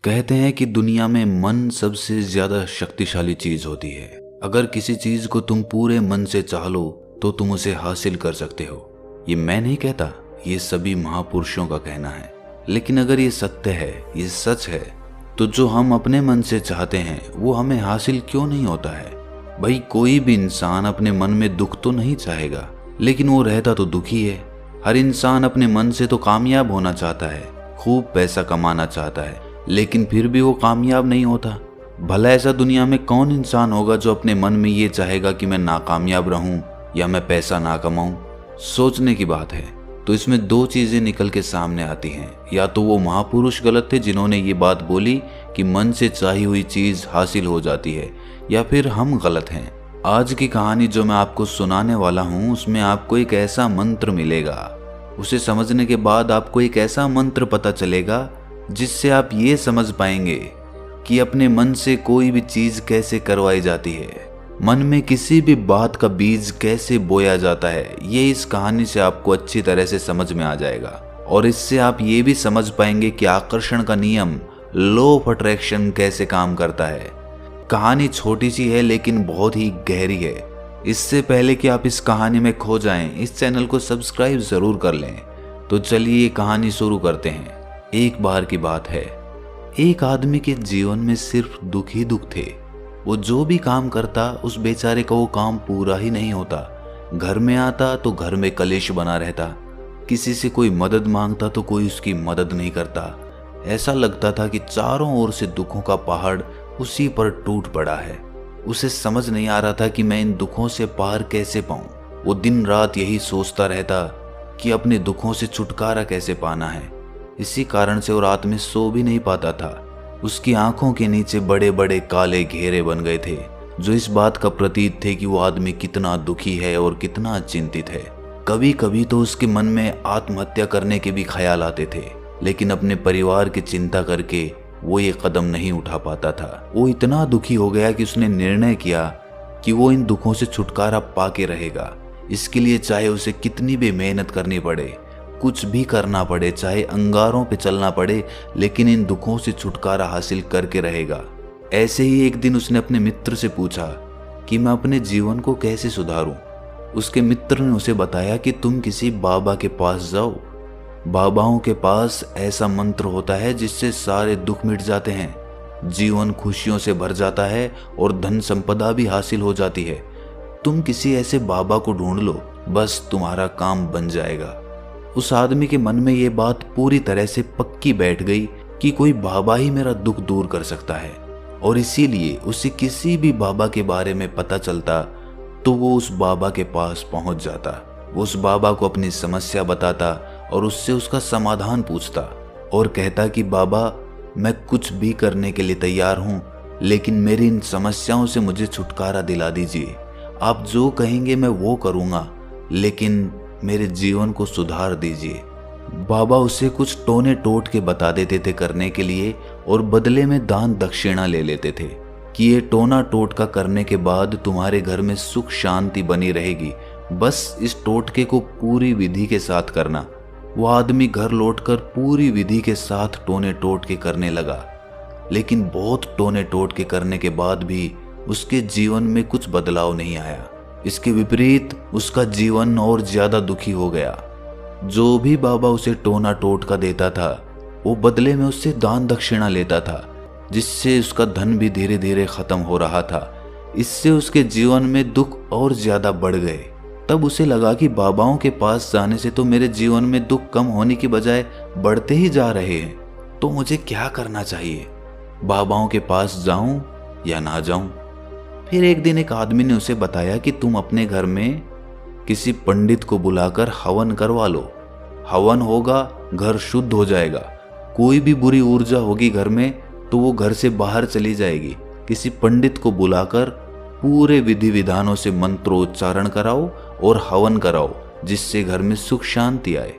कहते हैं कि दुनिया में मन सबसे ज्यादा शक्तिशाली चीज होती है। अगर किसी चीज को तुम पूरे मन से चाह लो तो तुम उसे हासिल कर सकते हो। ये मैं नहीं कहता, ये सभी महापुरुषों का कहना है। लेकिन अगर ये सत्य है, ये सच है, तो जो हम अपने मन से चाहते हैं वो हमें हासिल क्यों नहीं होता है? भाई, कोई भी इंसान अपने मन में दुख तो नहीं चाहेगा, लेकिन वो रहता तो दुखी है। हर इंसान अपने मन से तो कामयाब होना चाहता है, खूब पैसा कमाना चाहता है, लेकिन फिर भी वो कामयाब नहीं होता। भला ऐसा दुनिया में कौन इंसान होगा जो अपने मन में ये चाहेगा कि मैं नाकामयाब रहूं या मैं पैसा ना कमाऊं? सोचने की बात है। तो इसमें दो चीजें निकल के सामने आती हैं। या तो वो महापुरुष गलत थे जिन्होंने ये बात बोली कि मन से चाही हुई चीज हासिल हो जाती है, या फिर हम गलत हैं। आज की कहानी जो मैं आपको सुनाने वाला हूँ उसमें आपको एक ऐसा मंत्र मिलेगा। उसे समझने के बाद आपको एक ऐसा मंत्र पता चलेगा जिससे आप ये समझ पाएंगे कि अपने मन से कोई भी चीज कैसे करवाई जाती है, मन में किसी भी बात का बीज कैसे बोया जाता है। ये इस कहानी से आपको अच्छी तरह से समझ में आ जाएगा। और इससे आप ये भी समझ पाएंगे कि आकर्षण का नियम, लॉ ऑफ अट्रैक्शन, कैसे काम करता है। कहानी छोटी सी है लेकिन बहुत ही गहरी है। इससे पहले कि आप इस कहानी में खो जाएं, इस चैनल को सब्सक्राइब जरूर कर लें। तो चलिए ये कहानी शुरू करते हैं। एक बार की बात है, एक आदमी के जीवन में सिर्फ दुख ही दुख थे। वो जो भी काम करता उस बेचारे का वो काम पूरा ही नहीं होता। घर में आता तो घर में कलेश बना रहता, किसी से कोई मदद मांगता तो कोई उसकी मदद नहीं करता। ऐसा लगता था कि चारों ओर से दुखों का पहाड़ उसी पर टूट पड़ा है। उसे समझ नहीं आ रहा था कि मैं इन दुखों से पार कैसे पाऊं। वो दिन रात यही सोचता रहता कि अपने दुखों से छुटकारा कैसे पाना है। इसी कारण से वो रात में सो भी नहीं पाता था। उसकी आंखों के नीचे बड़े बड़े काले घेरे बन गए थे, जो इस बात का प्रतीक थे कि वो आदमी कितना दुखी है और कितना चिंतित है। कभी कभी तो उसके मन में आत्महत्या करने के भी ख्याल आते थे, लेकिन अपने परिवार की चिंता करके वो ये कदम नहीं उठा पाता था। वो इतना दुखी हो गया कि उसने निर्णय किया कि वो इन दुखों से छुटकारा पाके रहेगा। इसके लिए चाहे उसे कितनी भी मेहनत करनी पड़े, कुछ भी करना पड़े, चाहे अंगारों पे चलना पड़े, लेकिन इन दुखों से छुटकारा हासिल करके रहेगा। ऐसे ही एक दिन उसने अपने मित्र से पूछा कि मैं अपने जीवन को कैसे सुधारूं। उसके मित्र ने उसे बताया कि तुम किसी बाबा के पास जाओ। बाबाओं के पास ऐसा मंत्र होता है जिससे सारे दुख मिट जाते हैं, जीवन खुशियों से भर जाता है और धन संपदा भी हासिल हो जाती है। तुम किसी ऐसे बाबा को ढूंढ लो, बस तुम्हारा काम बन जाएगा। उस आदमी के मन में ये बात पूरी तरह से पक्की बैठ गई कि कोई बाबा ही मेरा दुख दूर कर सकता है, और इसीलिए उसे किसी भी बाबा के बारे में पता चलता तो वो उस बाबा के पास पहुंच जाता। वो उस बाबा को अपनी समस्या बताता और उससे उसका समाधान पूछता और कहता कि बाबा, मैं कुछ भी करने के लिए तैयार हूं, लेकिन मेरी इन समस्याओं से मुझे छुटकारा दिला दीजिए। आप जो कहेंगे मैं वो करूंगा, लेकिन मेरे जीवन को सुधार दीजिए। बाबा उसे कुछ टोने टोट के बता देते थे करने के लिए, और बदले में दान दक्षिणा ले लेते थे कि ये टोना टोटका करने के बाद तुम्हारे घर में सुख शांति बनी रहेगी, बस इस टोटके को पूरी विधि के साथ करना। वो आदमी घर लौटकर पूरी विधि के साथ टोने टोटके करने लगा, लेकिन बहुत टोने टोटके करने के बाद भी उसके जीवन में कुछ बदलाव नहीं आया। इसके विपरीत उसका जीवन और ज्यादा दुखी हो गया। जो भी बाबा उसे टोना टोटका देता था वो बदले में उससे दान दक्षिणा लेता था, जिससे उसका धन भी धीरे धीरे खत्म हो रहा था। इससे उसके जीवन में दुख और ज्यादा बढ़ गए। तब उसे लगा कि बाबाओं के पास जाने से तो मेरे जीवन में दुख कम होने की बजाय बढ़ते ही जा रहे हैं, तो मुझे क्या करना चाहिए? बाबाओं के पास जाऊं या ना जाऊं? फिर एक दिन एक आदमी ने उसे बताया कि तुम अपने घर में किसी पंडित को बुलाकर हवन करवा लो। हवन होगा, घर शुद्ध हो जाएगा। कोई भी बुरी ऊर्जा होगी घर में तो वो घर से बाहर चली जाएगी। किसी पंडित को बुलाकर पूरे विधि विधानों से मंत्रोच्चारण कराओ और हवन कराओ, जिससे घर में सुख शांति आए।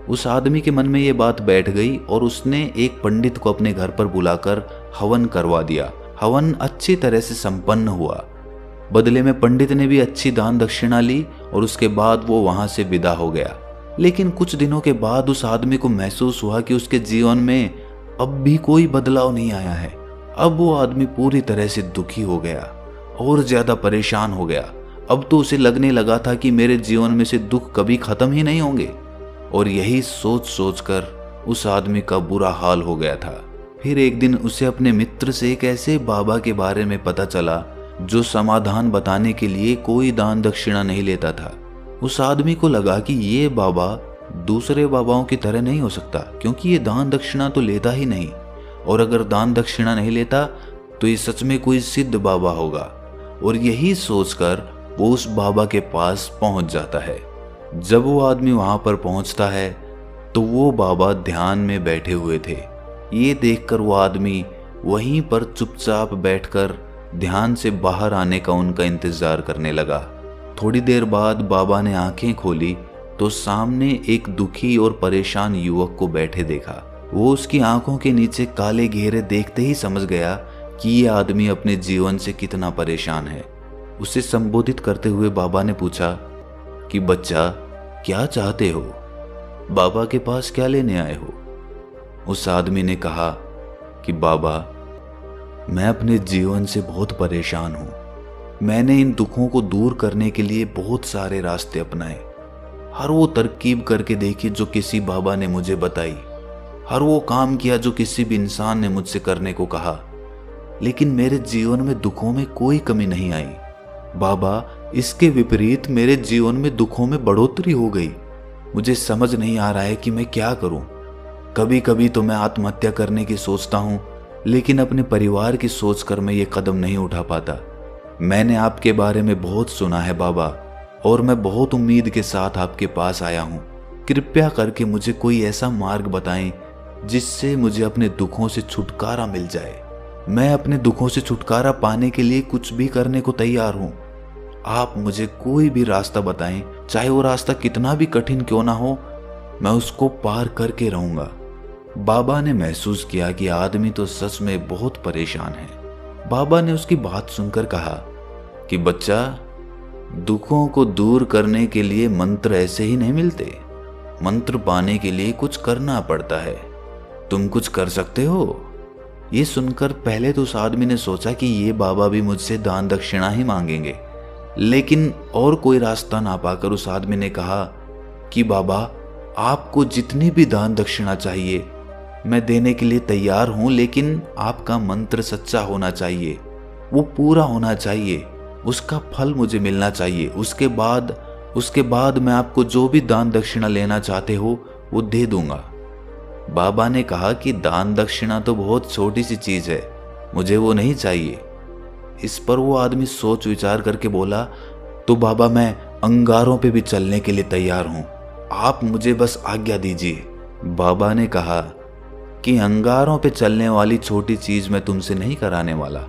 उस आदमी के मन में ये बात बैठ गई और उसने एक पंडित को अपने घर पर बुलाकर हवन करवा दिया। हवन अच्छी तरह से संपन्न हुआ। बदले में पंडित ने भी अच्छी दान दक्षिणा ली और उसके बाद वो वहां से विदा हो गया। लेकिन कुछ दिनों के बाद उस आदमी को महसूस हुआ कि उसके जीवन में अब भी कोई बदलाव नहीं आया है। अब वो आदमी पूरी तरह से दुखी हो गया और ज्यादा परेशान हो गया। अब तो उसे लगने लगा था कि मेरे जीवन में से दुख कभी खत्म ही नहीं होंगे। और यही सोच सोच कर उस आदमी का बुरा हाल हो गया था। फिर एक दिन उसे अपने मित्र से एक ऐसे बाबा के बारे में पता चला जो समाधान बताने के लिए कोई दान दक्षिणा नहीं लेता था। उस आदमी को लगा कि ये बाबा दूसरे बाबाओं की तरह नहीं हो सकता, क्योंकि ये दान दक्षिणा तो लेता ही नहीं, और अगर दान दक्षिणा नहीं लेता तो ये सच में कोई सिद्ध बाबा होगा। और यही सोचकर वो उस बाबा के पास पहुंच जाता है। जब वो आदमी वहां पर पहुंचता है तो वो बाबा ध्यान में बैठे हुए थे। ये देखकर वो आदमी वहीं पर चुपचाप बैठकर ध्यान से बाहर आने का उनका इंतजार करने लगा। थोड़ी देर बाद बाबा ने आंखें खोली तो सामने एक दुखी और परेशान युवक को बैठे देखा। वो उसकी आंखों के नीचे काले घेरे देखते ही समझ गया कि ये आदमी अपने जीवन से कितना परेशान है। उसे संबोधित करते हुए बाबा ने पूछा कि बच्चा, क्या चाहते हो? बाबा के पास क्या लेने आए हो? उस आदमी ने कहा कि बाबा, मैं अपने जीवन से बहुत परेशान हूं। मैंने इन दुखों को दूर करने के लिए बहुत सारे रास्ते अपनाए। हर वो तरकीब करके देखी जो किसी बाबा ने मुझे बताई। हर वो काम किया जो किसी भी इंसान ने मुझसे करने को कहा, लेकिन मेरे जीवन में दुखों में कोई कमी नहीं आई। बाबा, इसके विपरीत मेरे जीवन में दुखों में बढ़ोतरी हो गई। मुझे समझ नहीं आ रहा है कि मैं क्या करूं। कभी कभी तो मैं आत्महत्या करने की सोचता हूं, लेकिन अपने परिवार की सोचकर मैं ये कदम नहीं उठा पाता। मैंने आपके बारे में बहुत सुना है बाबा, और मैं बहुत उम्मीद के साथ आपके पास आया हूं। कृपया करके मुझे कोई ऐसा मार्ग बताएं जिससे मुझे अपने दुखों से छुटकारा मिल जाए। मैं अपने दुखों से छुटकारा पाने के लिए कुछ भी करने को तैयार हूं। आप मुझे कोई भी रास्ता बताएं, चाहे वो रास्ता कितना भी कठिन क्यों ना हो, मैं उसको पार करके रहूंगा। बाबा ने महसूस किया कि आदमी तो सच में बहुत परेशान है। बाबा ने उसकी बात सुनकर कहा कि बच्चा, दुखों को दूर करने के लिए मंत्र ऐसे ही नहीं मिलते। मंत्र पाने के लिए कुछ करना पड़ता है। तुम कुछ कर सकते हो? ये सुनकर पहले तो उस आदमी ने सोचा कि ये बाबा भी मुझसे दान दक्षिणा ही मांगेंगे, लेकिन और कोई रास्ता ना पाकर उस आदमी ने कहा कि बाबा, आपको जितनी भी दान दक्षिणा चाहिए मैं देने के लिए तैयार हूं, लेकिन आपका मंत्र सच्चा होना चाहिए, वो पूरा होना चाहिए, उसका फल मुझे मिलना चाहिए। उसके बाद मैं आपको जो भी दान दक्षिणा लेना चाहते हो वो दे दूंगा। बाबा ने कहा कि दान दक्षिणा तो बहुत छोटी सी चीज है, मुझे वो नहीं चाहिए। इस पर वो आदमी सोच विचार करके बोला, तो बाबा, मैं अंगारों पे भी चलने के लिए तैयार हूं, आप मुझे बस आज्ञा दीजिए। बाबा ने कहा कि अंगारों पे चलने वाली छोटी चीज मैं तुमसे नहीं कराने वाला।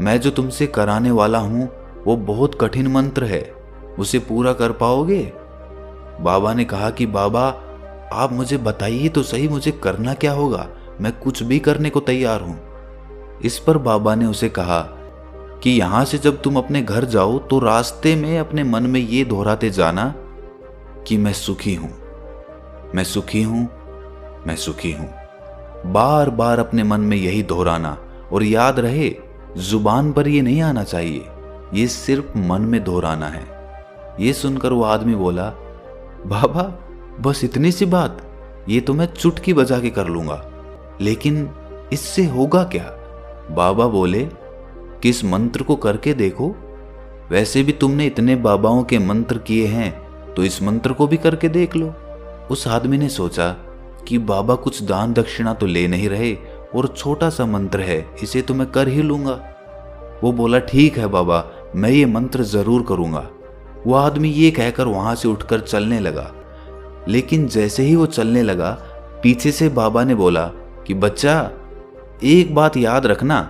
मैं जो तुमसे कराने वाला हूं वो बहुत कठिन मंत्र है, उसे पूरा कर पाओगे? बाबा ने कहा कि बाबा, आप मुझे बताइए तो सही, मुझे करना क्या होगा? मैं कुछ भी करने को तैयार हूं। इस पर बाबा ने उसे कहा कि यहां से जब तुम अपने घर जाओ तो रास्ते में अपने मन में ये दोहराते जाना कि मैं सुखी हूं, मैं सुखी हूं, मैं सुखी हूं। बार बार अपने मन में यही दोहराना, और याद रहे, जुबान पर ये नहीं आना चाहिए, ये सिर्फ मन में दोहराना है। ये सुनकर वो आदमी बोला, बाबा, बस इतनी सी बात? ये तो मैं चुटकी बजा के कर लूंगा, लेकिन इससे होगा क्या? बाबा बोले कि इस मंत्र को करके देखो। वैसे भी तुमने इतने बाबाओं के मंत्र किए हैं, तो इस मंत्र को भी करके देख लो। उस आदमी ने सोचा कि बाबा कुछ दान दक्षिणा तो ले नहीं रहे, और छोटा सा मंत्र है, इसे तो मैं कर ही लूंगा। वो बोला, ठीक है बाबा, मैं ये मंत्र जरूर करूंगा। वो आदमी ये कहकर वहां से उठकर चलने लगा, लेकिन जैसे ही वो चलने लगा, पीछे से बाबा ने बोला कि बच्चा, एक बात याद रखना,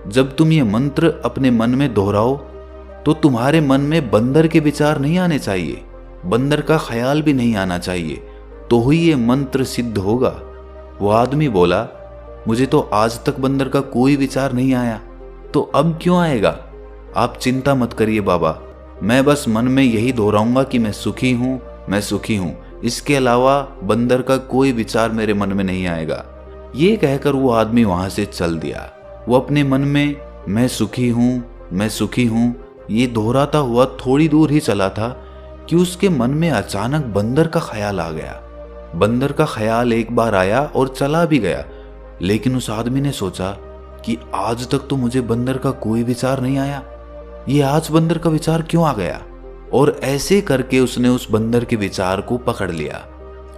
जब तुम ये मंत्र अपने मन में दोहराओ तो तुम्हारे मन में बंदर के विचार नहीं आने चाहिए, बंदर का ख्याल भी नहीं आना चाहिए, तो ही ये मंत्र सिद्ध होगा। वो आदमी बोला, मुझे तो आज तक बंदर का कोई विचार नहीं आया, तो अब क्यों आएगा? आप चिंता मत करिए बाबा, मैं बस मन में यही दोहराऊंगा कि मैं सुखी हूं, मैं सुखी हूं। इसके अलावा बंदर का कोई विचार मेरे मन में नहीं आएगा। ये कहकर वो आदमी वहां से चल दिया। वो अपने मन में मैं सुखी हूं, मैं सुखी हूं ये दोहराता हुआ थोड़ी दूर ही चला था कि उसके मन में अचानक बंदर का ख्याल आ गया। बंदर का ख्याल एक बार आया और चला भी गया, लेकिन उस आदमी ने सोचा कि आज तक तो मुझे बंदर का कोई विचार नहीं आया, ये आज बंदर का विचार क्यों आ गया। और ऐसे करके उसने उस बंदर के विचार को पकड़ लिया।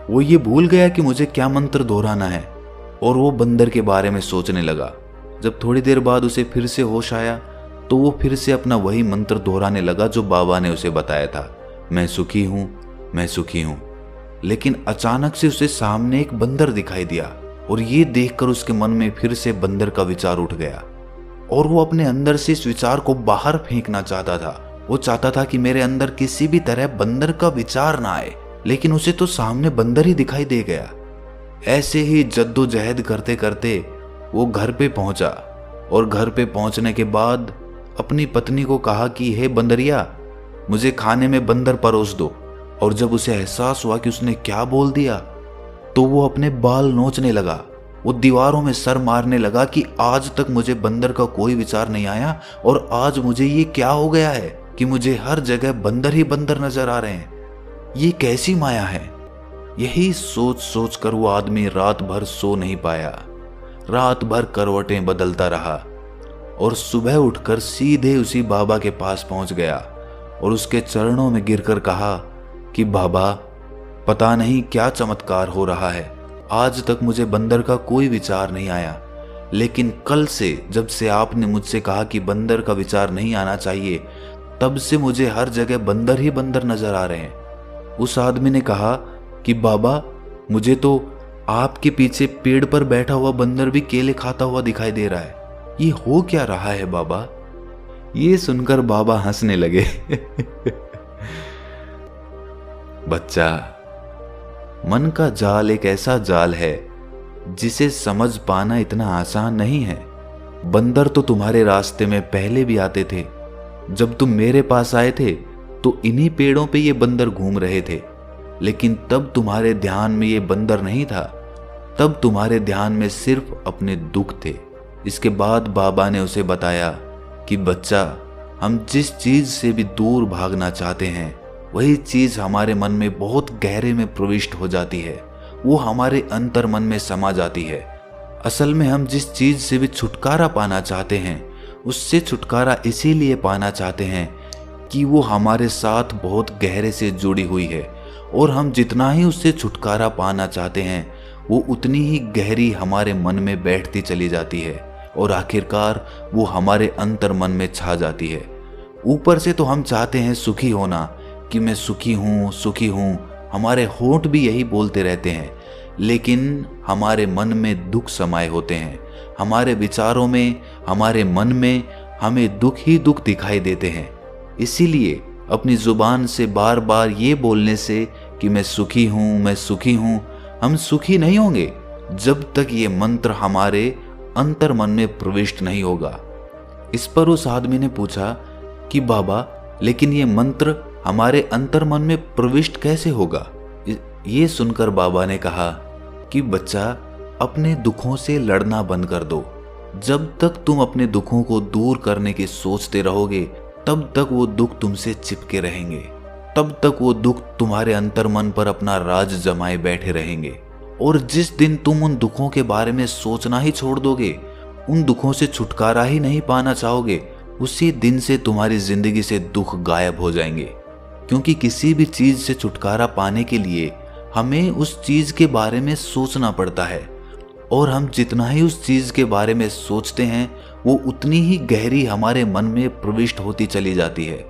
वो ये भूल गया कि मुझे क्या मंत्र दोहराना है और वो बंदर के बारे में सोचने लगा। जब थोड़ी देर बाद उसे फिर से होश आया तो वो फिर से अपना वही मंत्र दोहराने लगा जो बाबा ने उसे बताया था, मैं सुखी हूं, मैं सुखी हूं। लेकिन अचानक से उसे सामने एक बंदर दिखाई दिया और ये देखकर उसके मन में फिर से बंदर का विचार उठ गया और वो अपने अंदर से इस विचार को बाहर फेंकना चाहता था। वो चाहता था कि मेरे अंदर किसी भी तरह बंदर का विचार ना आए, लेकिन उसे तो सामने बंदर ही दिखाई दे गया। ऐसे ही जद्दोजहद करते करते वो घर पे पहुंचा और घर पे पहुंचने के बाद अपनी पत्नी को कहा कि हे बंदरिया, मुझे खाने में बंदर परोस दो। और जब उसे एहसास हुआ कि उसने क्या बोल दिया तो वो अपने बाल नोचने लगा। वो दीवारों में सर मारने लगा कि आज तक मुझे बंदर का कोई विचार नहीं आया और आज मुझे ये क्या हो गया है कि मुझे हर जगह बंदर ही बंदर नजर आ रहे हैं, ये कैसी माया है। यही सोच सोच कर वो आदमी रात भर सो नहीं पाया। रात भर करवटें बदलता रहा और सुबह उठकर सीधे उसी बाबा के पास पहुंच गया और उसके चरणों में गिरकर कहा कि बाबा, पता नहीं क्या चमत्कार हो रहा है, आज तक मुझे बंदर का कोई विचार नहीं आया, लेकिन कल से जब से आपने मुझसे कहा कि बंदर का विचार नहीं आना चाहिए, तब से मुझे हर जगह बंदर ही बंदर नजर आ रहे हैं। उस आदमी ने कहा कि बाबा, मुझे तो आपके पीछे पेड़ पर बैठा हुआ बंदर भी केले खाता हुआ दिखाई दे रहा है, ये हो क्या रहा है बाबा। ये सुनकर बाबा हंसने लगे। बच्चा, मन का जाल एक ऐसा जाल है जिसे समझ पाना इतना आसान नहीं है। बंदर तो तुम्हारे रास्ते में पहले भी आते थे। जब तुम मेरे पास आए थे तो इन्हीं पेड़ों पे ये बंदर घूम रहे थे, लेकिन तब तुम्हारे ध्यान में ये बंदर नहीं था, तब तुम्हारे ध्यान में सिर्फ अपने दुख थे। इसके बाद बाबा ने उसे बताया कि बच्चा, हम जिस चीज से भी दूर भागना चाहते हैं वही चीज हमारे मन में बहुत गहरे में प्रविष्ट हो जाती है, वो हमारे अंतर मन में समा जाती है। असल में हम जिस चीज से भी छुटकारा पाना चाहते हैं उससे छुटकारा इसीलिए पाना चाहते हैं कि वो हमारे साथ बहुत गहरे से जुड़ी हुई है, और हम जितना ही उससे छुटकारा पाना चाहते हैं वो उतनी ही गहरी हमारे मन में बैठती चली जाती है और आखिरकार वो हमारे अंतर मन में छा जाती है। ऊपर से तो हम चाहते हैं सुखी होना कि मैं सुखी हूँ, सुखी हूँ, हमारे होंठ भी यही बोलते रहते हैं, लेकिन हमारे मन में दुख समाये होते हैं। हमारे विचारों में, हमारे मन में हमें दुख ही दुख दिखाई देते हैं। इसीलिए अपनी जुबान से बार बार ये बोलने से कि मैं सुखी हूँ, मैं सुखी हूँ, हम सुखी नहीं होंगे जब तक ये मंत्र हमारे अंतर मन में प्रविष्ट नहीं होगा। इस पर उस आदमी ने पूछा कि बाबा, लेकिन ये मंत्र हमारे अंतर मन में प्रविष्ट कैसे होगा। ये सुनकर बाबा ने कहा कि बच्चा, अपने दुखों से लड़ना बंद कर दो। जब तक तुम अपने दुखों को दूर करने की सोचते रहोगे तब तक वो दुख तुमसे चिपके रहेंगे, तब तक वो दुख तुम्हारे अंतर मन पर अपना राज जमाए बैठे रहेंगे। और जिस दिन तुम उन दुखों के बारे में सोचना ही छोड़ दोगे, उन दुखों से छुटकारा ही नहीं पाना चाहोगे, उसी दिन से तुम्हारी जिंदगी से दुख गायब हो जाएंगे। क्योंकि किसी भी चीज से छुटकारा पाने के लिए हमें उस चीज के बारे में सोचना पड़ता है, और हम जितना ही उस चीज के बारे में सोचते हैं वो उतनी ही गहरी हमारे मन में प्रविष्ट होती चली जाती है।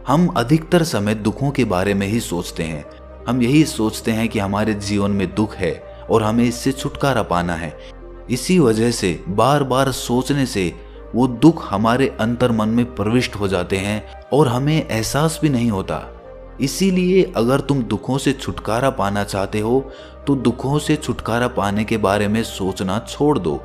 हम अधिकतर समय दुखों के बारे में ही सोचते हैं। हम यही सोचते हैं कि हमारे जीवन में दुख है और हमें इससे छुटकारा पाना है। इसी वजह से बार बार सोचने से वो दुख हमारे अंतर मन में प्रविष्ट हो जाते हैं और हमें एहसास भी नहीं होता। इसीलिए अगर तुम दुखों से छुटकारा पाना चाहते हो तो दुखों से छुटकारा पाने के बारे में सोचना छोड़ दो,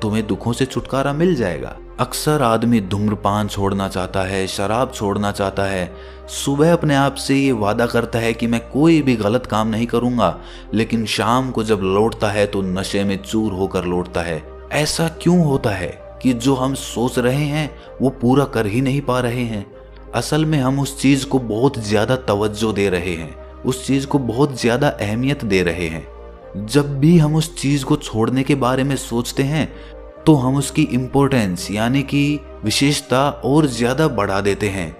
तुम्हें दुखों से छुटकारा मिल जाएगा। अक्सर आदमी धूम्रपान छोड़ना चाहता है, शराब छोड़ना चाहता है, सुबह अपने आप से ये वादा करता है कि मैं कोई भी गलत काम नहीं करूंगा, लेकिन शाम को जब लौटता है तो नशे में चूर होकर लौटता है। ऐसा क्यों होता है कि जो हम सोच रहे हैं वो पूरा कर ही नहीं पा रहे हैं? असल में हम उस चीज को बहुत ज्यादा तवज्जो दे रहे हैं, उस चीज को बहुत ज्यादा अहमियत दे रहे हैं। जब भी हम उस चीज को छोड़ने के बारे में सोचते हैं तो हम उसकी इम्पोर्टेंस यानी कि विशेषता और ज्यादा बढ़ा देते हैं।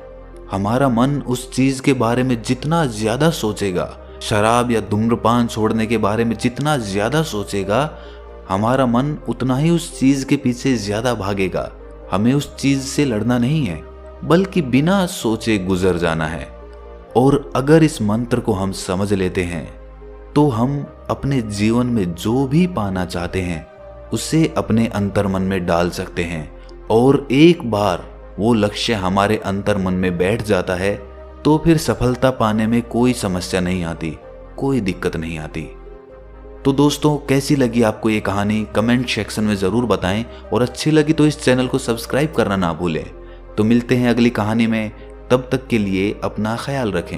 हमारा मन उस चीज के बारे में जितना ज्यादा सोचेगा, शराब या धूम्रपान छोड़ने के बारे में जितना ज्यादा सोचेगा, हमारा मन उतना ही उस चीज के पीछे ज्यादा भागेगा। हमें उस चीज से लड़ना नहीं है, बल्कि बिना सोचे गुजर जाना है। और अगर इस मंत्र को हम समझ लेते हैं तो हम अपने जीवन में जो भी पाना चाहते हैं उसे अपने अंतर्मन में डाल सकते हैं। और एक बार वो लक्ष्य हमारे अंतर्मन में बैठ जाता है तो फिर सफलता पाने में कोई समस्या नहीं आती, कोई दिक्कत नहीं आती। तो दोस्तों, कैसी लगी आपको ये कहानी कमेंट सेक्शन में ज़रूर बताएं, और अच्छी लगी तो इस चैनल को सब्सक्राइब करना ना भूलें। तो मिलते हैं अगली कहानी में, तब तक के लिए अपना ख्याल रखें।